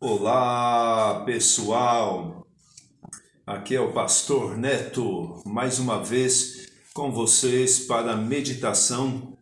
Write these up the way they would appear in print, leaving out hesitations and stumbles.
Olá, pessoal. Aqui é o Pastor Neto, mais uma vez com vocês para a meditação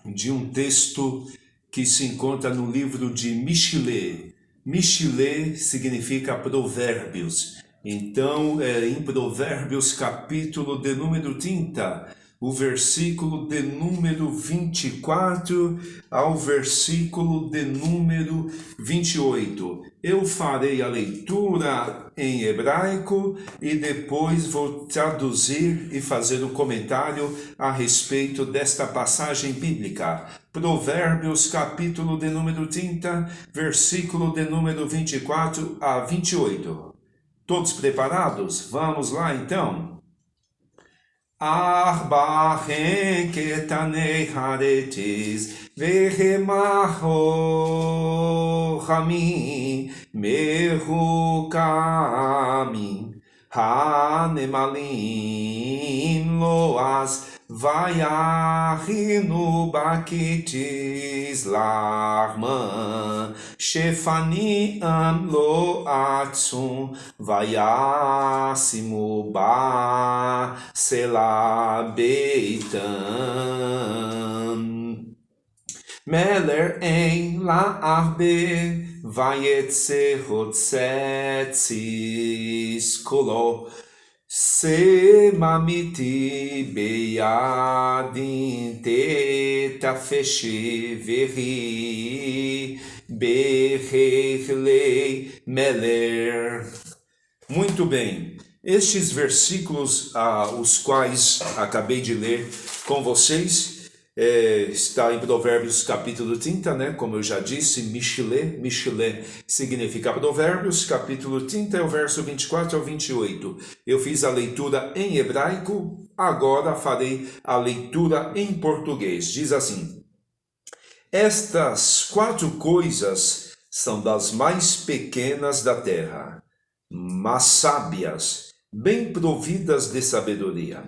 de um texto que se encontra no livro de Michelet. Michelet significa provérbios. Então, em Provérbios, capítulo de número 30, o versículo de número 24 ao versículo de número 28. Eu farei a leitura em hebraico e depois vou traduzir e fazer um comentário a respeito desta passagem bíblica. Provérbios, capítulo de número 30, versículo de número 24 a 28. Todos preparados? Vamos lá então. Arba ketane haretis vehemaho hamim mehukamim hanemalim loas vayachinu bakitis larman shefaniam lo atzum vayasimu ba sela beitam meler en la arbe vayetze hotzetsis kolo Semamiti beyadin tetafeshi veri berrelei meler. Muito bem, estes versículos os quais acabei de ler com vocês, está em Provérbios capítulo 30, né? Como eu já disse, Michelet significa Provérbios, capítulo 30 é o verso 24 ao 28. Eu fiz a leitura em hebraico, agora farei a leitura em português. Diz assim: estas 4 coisas são das mais pequenas da terra, mas sábias, bem providas de sabedoria.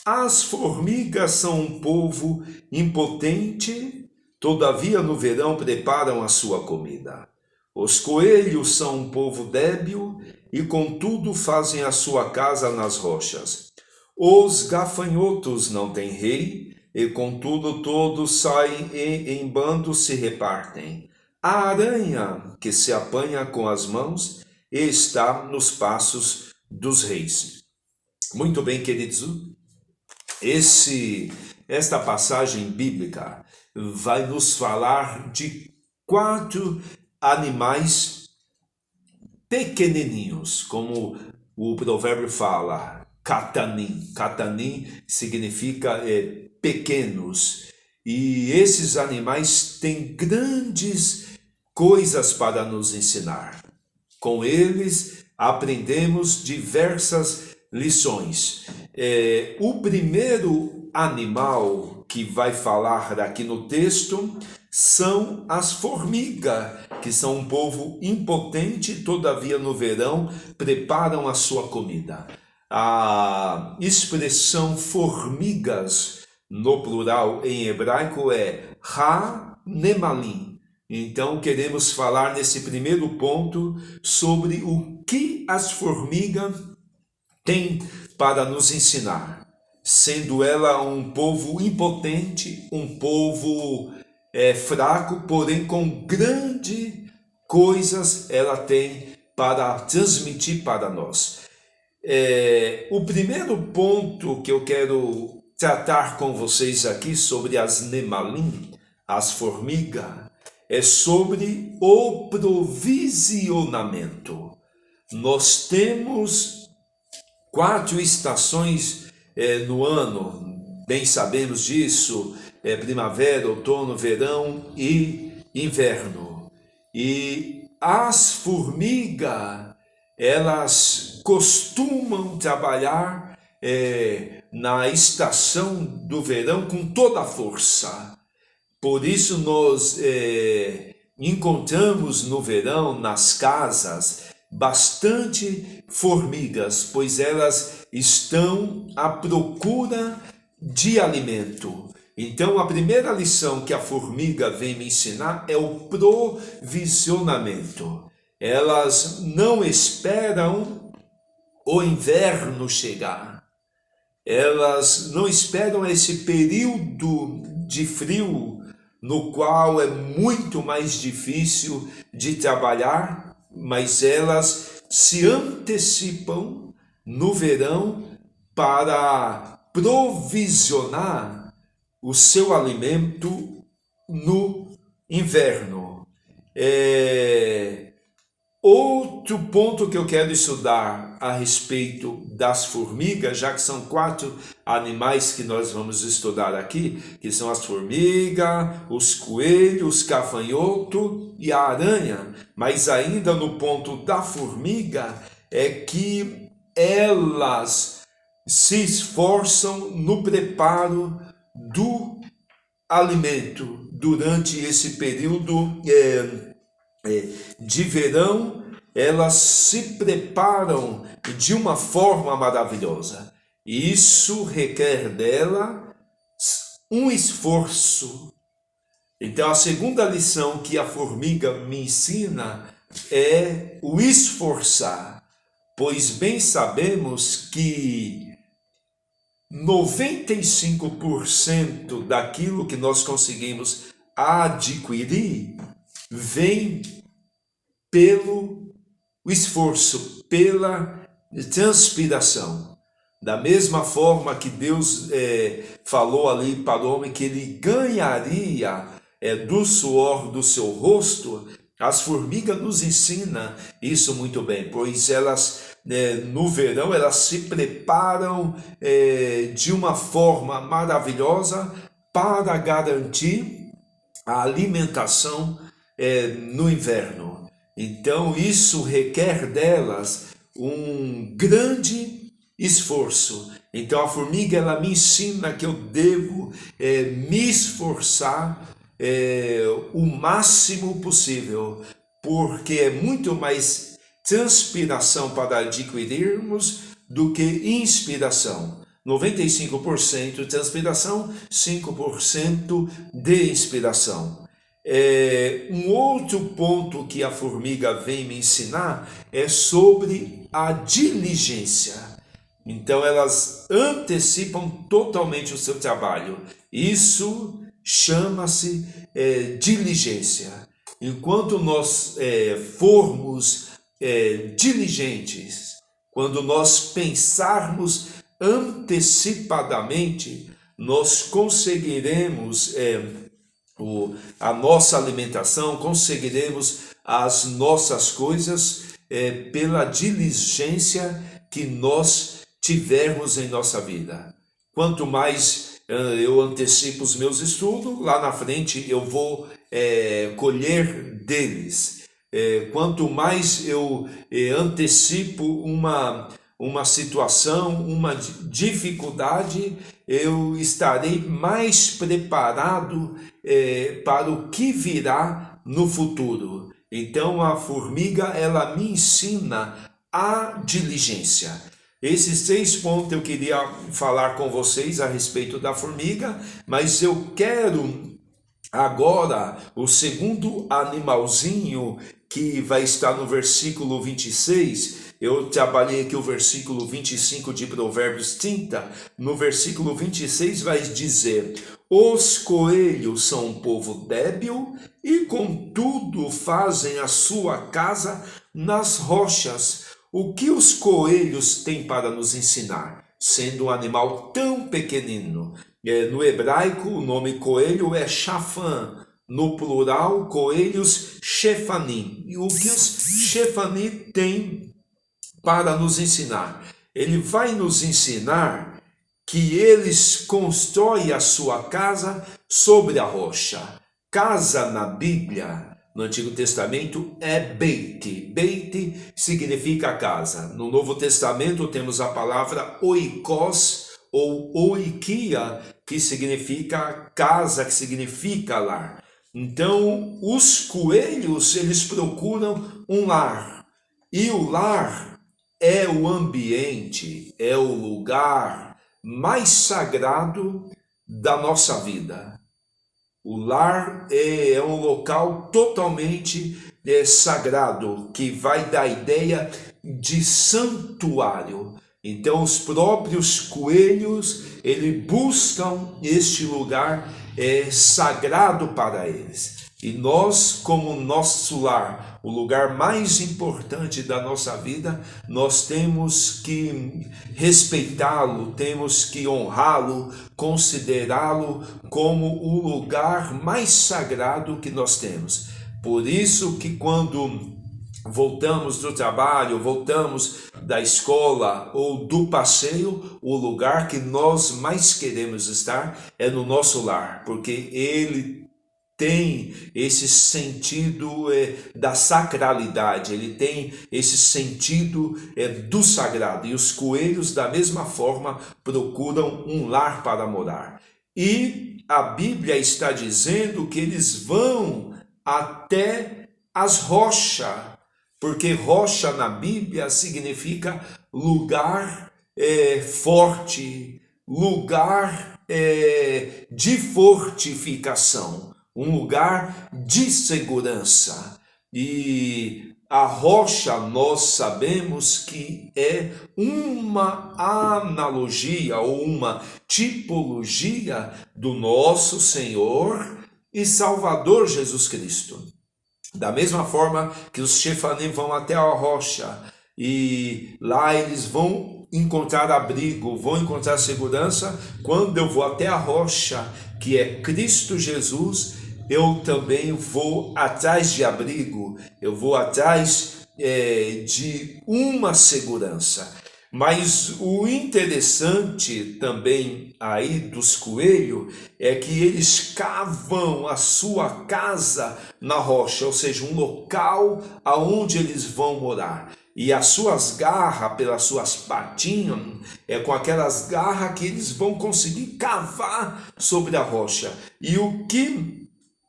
As formigas são um povo impotente, todavia no verão preparam a sua comida. Os coelhos são um povo débil e contudo fazem a sua casa nas rochas. Os gafanhotos não têm rei e contudo todos saem e em bando se repartem. A aranha que se apanha com as mãos e está nos passos dos reis. Muito bem, queridos. Esta passagem bíblica vai nos falar de 4 animais pequenininhos, como o provérbio fala, katanim. Katanim significa pequenos. E esses animais têm grandes coisas para nos ensinar. Com eles aprendemos diversas lições. O primeiro animal que vai falar aqui no texto são as formigas, que são um povo impotente, todavia no verão preparam a sua comida. A expressão formigas no plural em hebraico é ha-nemalim. Então queremos falar nesse primeiro ponto sobre o que as formigas têm para nos ensinar, sendo ela um povo impotente, um povo fraco, porém com grandes coisas ela tem para transmitir para nós. O primeiro ponto que eu quero tratar com vocês aqui sobre as nemalim, as formigas, é sobre o provisionamento. Nós temos 4 estações no ano, bem sabemos disso, primavera, outono, verão e inverno. E as formigas, elas costumam trabalhar na estação do verão com toda a força. Por isso nós encontramos no verão, nas casas, bastante formigas, pois elas estão à procura de alimento. Então, a primeira lição que a formiga vem me ensinar é o provisionamento. elas não esperam o inverno chegar. Elas não esperam esse período de frio, no qual é muito mais difícil de trabalhar, mas elas se antecipam no verão para provisionar o seu alimento no inverno. Outro ponto que eu quero estudar a respeito das formigas, já que são 4 animais que nós vamos estudar aqui, que são as formigas, os coelhos, gafanhoto e a aranha, mas ainda no ponto da formiga é que elas se esforçam no preparo do alimento durante esse período de verão. Elas se preparam de uma forma maravilhosa. Isso requer dela um esforço. Então, a segunda lição que a formiga me ensina é o esforçar, pois bem sabemos que 95% daquilo que nós conseguimos adquirir vem pelo esforço, pela transpiração. Da mesma forma que Deus falou ali para o homem que ele ganharia do suor do seu rosto, as formigas nos ensinam isso muito bem, pois elas no verão elas se preparam de uma forma maravilhosa para garantir a alimentação no inverno. Então isso requer delas um grande esforço. Então a formiga ela me ensina que eu devo me esforçar o máximo possível, porque é muito mais transpiração para adquirirmos do que inspiração. 95% transpiração, 5% de inspiração. Um outro ponto que a formiga vem me ensinar é sobre a diligência. Então elas antecipam totalmente o seu trabalho. Isso chama-se diligência. Enquanto nós formos diligentes, quando nós pensarmos antecipadamente, nós conseguiremos a nossa alimentação, conseguiremos as nossas coisas pela diligência que nós tivermos em nossa vida. Quanto mais eu antecipo os meus estudos, lá na frente eu vou colher deles. Quanto mais eu antecipo uma situação, uma dificuldade, eu estarei mais preparado para o que virá no futuro. Então a formiga ela me ensina a diligência. Esses 3 pontos eu queria falar com vocês a respeito da formiga, mas eu quero agora o segundo animalzinho que vai estar no versículo 26. Eu trabalhei aqui o versículo 25 de Provérbios 30. No versículo 26 vai dizer: os coelhos são um povo débil e contudo fazem a sua casa nas rochas. O que os coelhos têm para nos ensinar, sendo um animal tão pequenino? No hebraico, o nome coelho é shafan. No plural, coelhos shefanim. E o que os shefanim têm para nos ensinar? Ele vai nos ensinar que eles constroem a sua casa sobre a rocha. Casa na Bíblia, no Antigo Testamento, é Beit. Beit significa casa. No Novo Testamento temos a palavra oikos ou oikia, que significa casa, que significa lar. Então, os coelhos, eles procuram um lar. E o lar é o ambiente, é o lugar mais sagrado da nossa vida. O lar é um local totalmente sagrado, que vai dar a ideia de santuário. Então os próprios coelhos, eles buscam este lugar sagrado para eles. E nós, como nosso lar, o lugar mais importante da nossa vida, nós temos que respeitá-lo, temos que honrá-lo, considerá-lo como o lugar mais sagrado que nós temos. Por isso que quando voltamos do trabalho, voltamos da escola ou do passeio, o lugar que nós mais queremos estar é no nosso lar, porque ele tem esse sentido da sacralidade, ele tem esse sentido do sagrado. E os coelhos, da mesma forma, procuram um lar para morar. E a Bíblia está dizendo que eles vão até as rochas, porque rocha na Bíblia significa lugar forte, lugar de fortificação, um lugar de segurança. E a rocha nós sabemos que é uma analogia ou uma tipologia do nosso Senhor e Salvador Jesus Cristo. Da mesma forma que os chefanim vão até a rocha e lá eles vão encontrar abrigo, vão encontrar segurança, quando eu vou até a rocha, que é Cristo Jesus, eu também vou atrás de abrigo, eu vou atrás de uma segurança. Mas o interessante também aí dos coelhos é que eles cavam a sua casa na rocha, ou seja, um local aonde eles vão morar. E as suas garras, pelas suas patinhas, é com aquelas garras que eles vão conseguir cavar sobre a rocha. E o que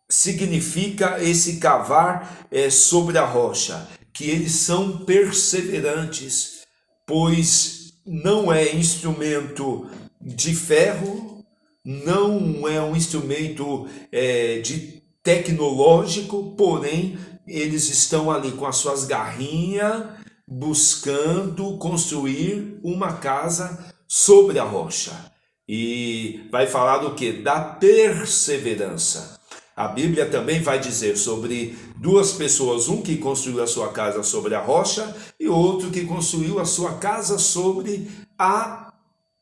significa esse cavar sobre a rocha? Que eles são perseverantes, pois não é instrumento de ferro, não é um instrumento de tecnológico, porém eles estão ali com as suas garrinhas buscando construir uma casa sobre a rocha. E vai falar do que? Da perseverança. A Bíblia também vai dizer sobre duas pessoas, um que construiu a sua casa sobre a rocha e outro que construiu a sua casa sobre a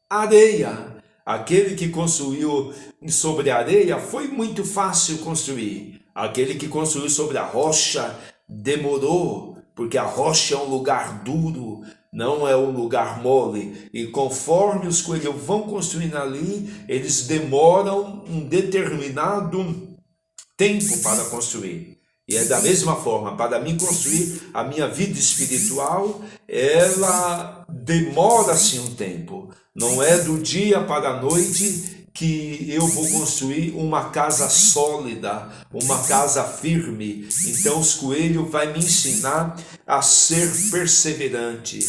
areia. Aquele que construiu sobre a areia foi muito fácil construir. Aquele que construiu sobre a rocha demorou, porque a rocha é um lugar duro, não é um lugar mole. E conforme os coelhos vão construindo ali, eles demoram um determinado tempo para construir. E é da mesma forma, para mim construir a minha vida espiritual, ela demora-se um tempo. Não é do dia para a noite que eu vou construir uma casa sólida, uma casa firme. Então os coelhos vai me ensinar a ser perseverante.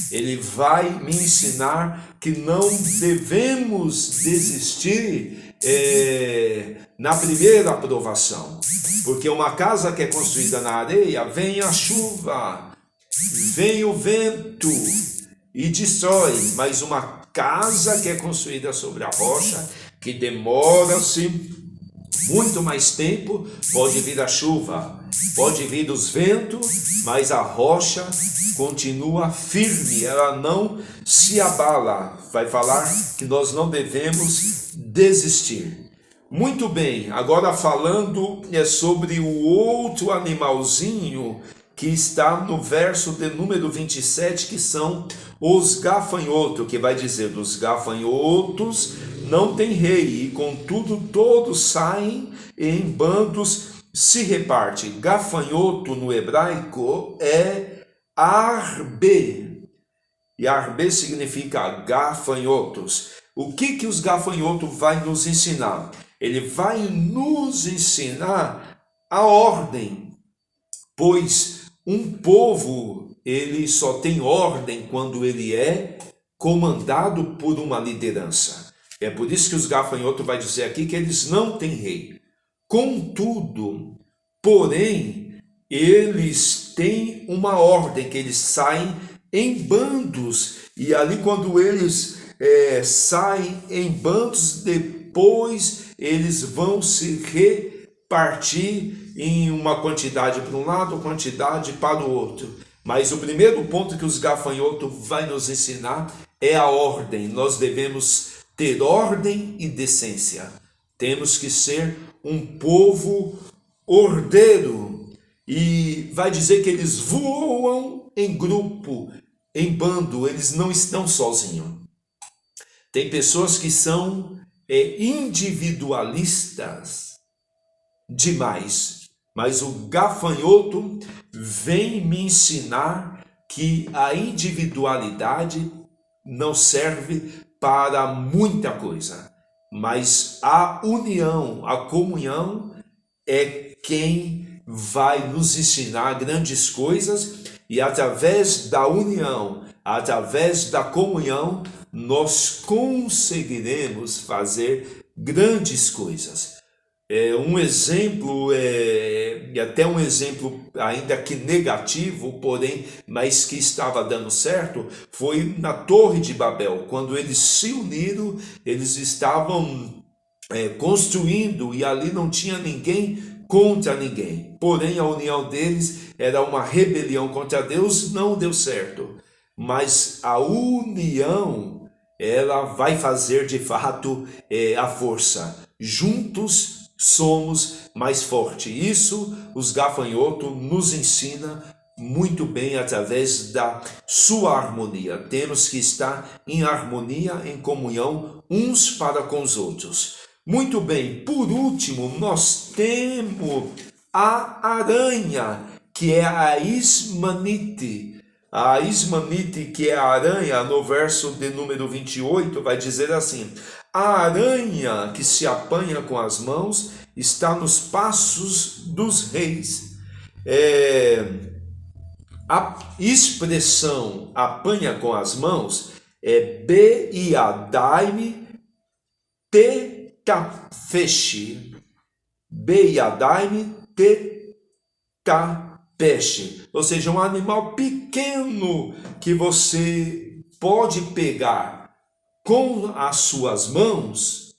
Ele vai me ensinar que não devemos desistir na primeira aprovação, porque uma casa que é construída na areia, vem a chuva, vem o vento e destrói, mas uma casa que é construída sobre a rocha, que demora-se muito mais tempo, pode vir a chuva, pode vir os ventos, mas a rocha continua firme, ela não se abala. Vai falar que nós não devemos desistir. Muito bem, agora falando sobre o outro animalzinho que está no verso de número 27, que são os gafanhotos, que vai dizer, dos gafanhotos não tem rei, e contudo todos saem em bandos, se reparte. Gafanhoto no hebraico é arbe, e arbe significa gafanhotos. O que os gafanhotos vai nos ensinar? Ele vai nos ensinar a ordem, pois um povo, ele só tem ordem quando ele é comandado por uma liderança. É por isso que os gafanhotos vai dizer aqui que eles não têm rei. Contudo, porém, eles têm uma ordem, que eles saem em bandos, e ali quando eles saem em bandos, depois eles vão se repartir em uma quantidade para um lado, quantidade para o outro. Mas o primeiro ponto que os gafanhotos vai nos ensinar é a ordem. Nós devemos ter ordem e decência. Temos que ser um povo ordeiro. E vai dizer que eles voam em grupo, em bando, eles não estão sozinhos. Tem pessoas que são individualistas demais, mas o gafanhoto vem me ensinar que a individualidade não serve para muita coisa, mas a união, a comunhão é quem vai nos ensinar grandes coisas, e através da união, através da comunhão, nós conseguiremos fazer grandes coisas. Um exemplo, e até um exemplo ainda que negativo, porém, mas que estava dando certo, foi na Torre de Babel. Quando eles se uniram, eles estavam construindo, e ali não tinha ninguém contra ninguém. Porém, a união deles era uma rebelião contra Deus, não deu certo. Mas a união, ela vai fazer de fato a força. Juntos somos mais fortes. Isso os gafanhotos nos ensina muito bem através da sua harmonia. Temos que estar em harmonia, em comunhão uns para com os outros. Muito bem, por último, nós temos a aranha, que é a ismanite. A ismanite, que é a aranha, no verso de número 28, vai dizer assim: a aranha que se apanha com as mãos está nos passos dos reis. A expressão apanha com as mãos é Beiadaime Tetapeshe. Beiadaime Tetapeshe. Ou seja, um animal pequeno que você pode pegar com as suas mãos,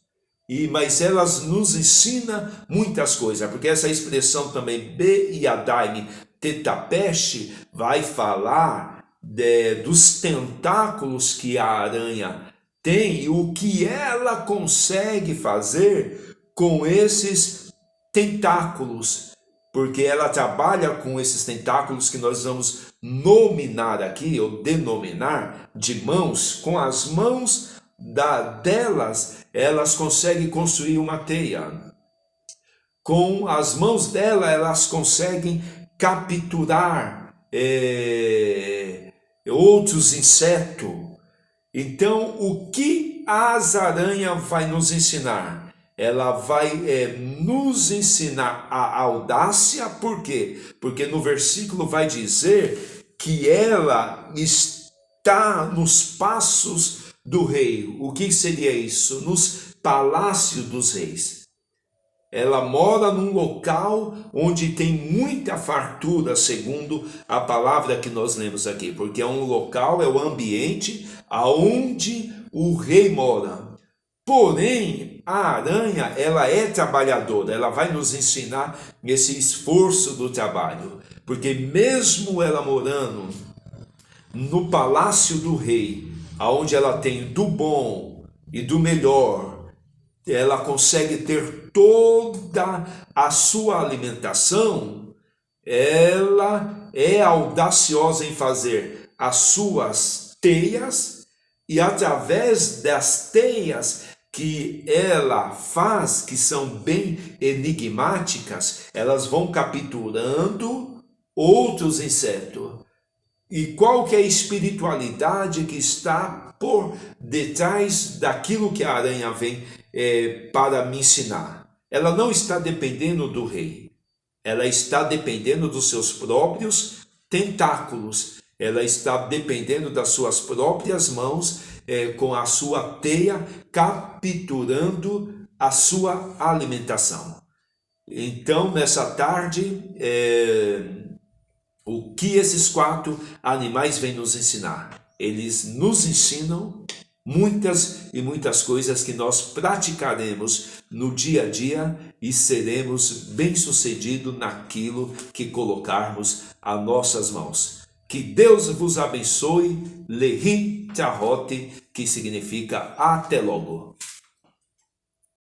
mas elas nos ensinam muitas coisas, porque essa expressão também, Beiadaime Tetapeshe, vai falar dos tentáculos que a aranha tem e o que ela consegue fazer com esses tentáculos, porque ela trabalha com esses tentáculos que nós vamos nominar aqui, ou denominar, de mãos. Com as mãos delas, elas conseguem construir uma teia. Com as mãos dela, elas conseguem capturar outros insetos. Então, o que a aranha vai nos ensinar? Ela vai nos ensinar a audácia. Por quê? Porque no versículo vai dizer que ela está nos passos do rei. O que seria isso? Nos palácios dos reis. Ela mora num local onde tem muita fartura, segundo a palavra que nós lemos aqui, porque é um local, é o ambiente aonde o rei mora. Porém, a aranha, ela é trabalhadora, ela vai nos ensinar esse esforço do trabalho, porque mesmo ela morando no palácio do rei, aonde ela tem do bom e do melhor, ela consegue ter toda a sua alimentação, ela é audaciosa em fazer as suas teias, e através das teias que ela faz, que são bem enigmáticas, elas vão capturando outros insetos. E qual que é a espiritualidade que está por detrás daquilo que a aranha vem para me ensinar? Ela não está dependendo do rei, ela está dependendo dos seus próprios tentáculos, ela está dependendo das suas próprias mãos, com a sua teia, capturando a sua alimentação. Então, nessa tarde, o que esses 4 animais vêm nos ensinar? Eles nos ensinam muitas coisas que nós praticaremos no dia a dia e seremos bem-sucedidos naquilo que colocarmos as nossas mãos. Que Deus vos abençoe. Lehi Tahote, que significa até logo.